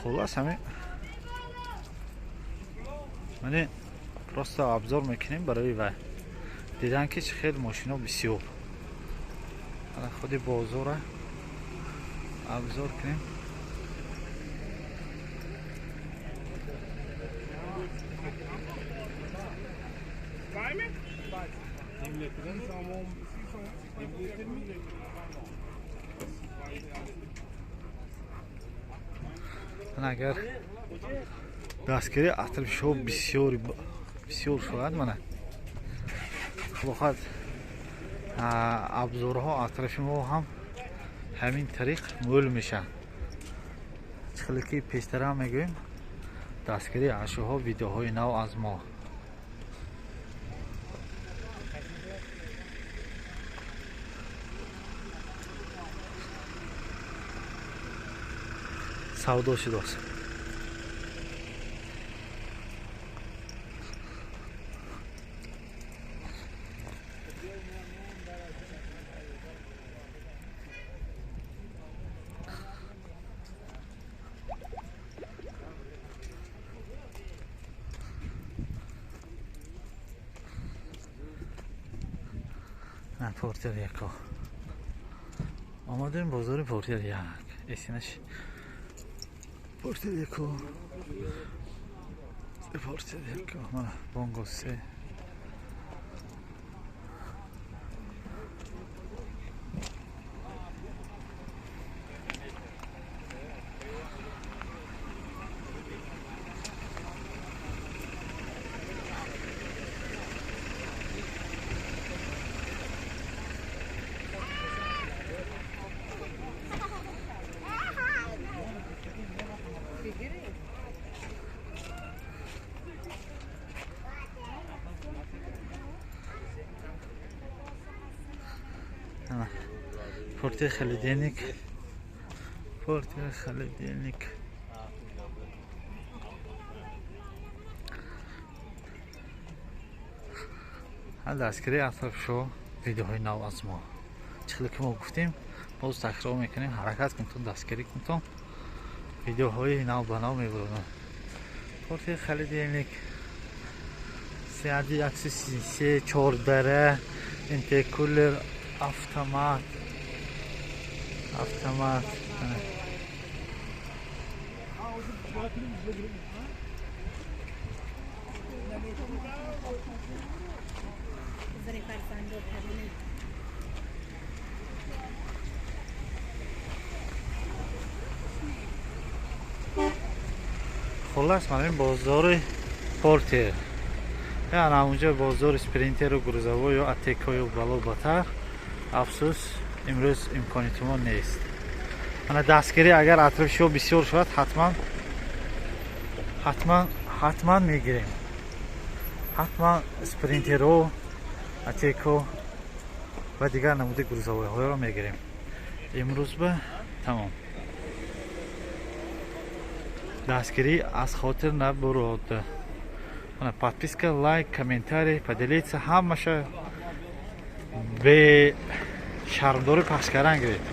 خلاص همین من просто обзор میکنیم برای و دیدن که چه خیلی ماشینا بسیار حالا خود بازار را обзор کنیم. من اگر دستگیری اطراف شو بسیار شود من بخواد ابزارها اطراف ما هم همین طریق مول میشن. چخلی که پیشتر هم میگویم دستگیری اشوها ویدیوهای نو از ما. سودا شده است. نه پورتر یکا آمدیم بازار پورتر یک اسمش پورتر یکا پورتر یکا من بانگو سه پورتر خلیدینیک پورتر خلیدینیک هر دستگیری اطراف شو ویدیوهای نو از ما چخلی که ما گفتیم باز تکرار میکنیم حرکت کنتون دستگیری کنتون ویدیوهای نو به نو میبرونم. پورتر خلیدینیک سیادی اکسی سی چور داره انتکولر автомат خلاص من این بازار پورتر یعنی اونجا بازار اسپرینتر و گروزاوا یا اتکا یا بالا باتر افسوس امروز امکانیت ما نیست. من دستگیری اگر اطراف شو بسیار شد حتما میگیریم. حتما اسپرینترو اتیکو و دیگر نموده گروزاوی های رو میگیریم. امروز به تمام دستگیری از خاطر نبرد. من подписка, лайк, комментарий, поделиться همشه به شرمداری پخش کردن گرید.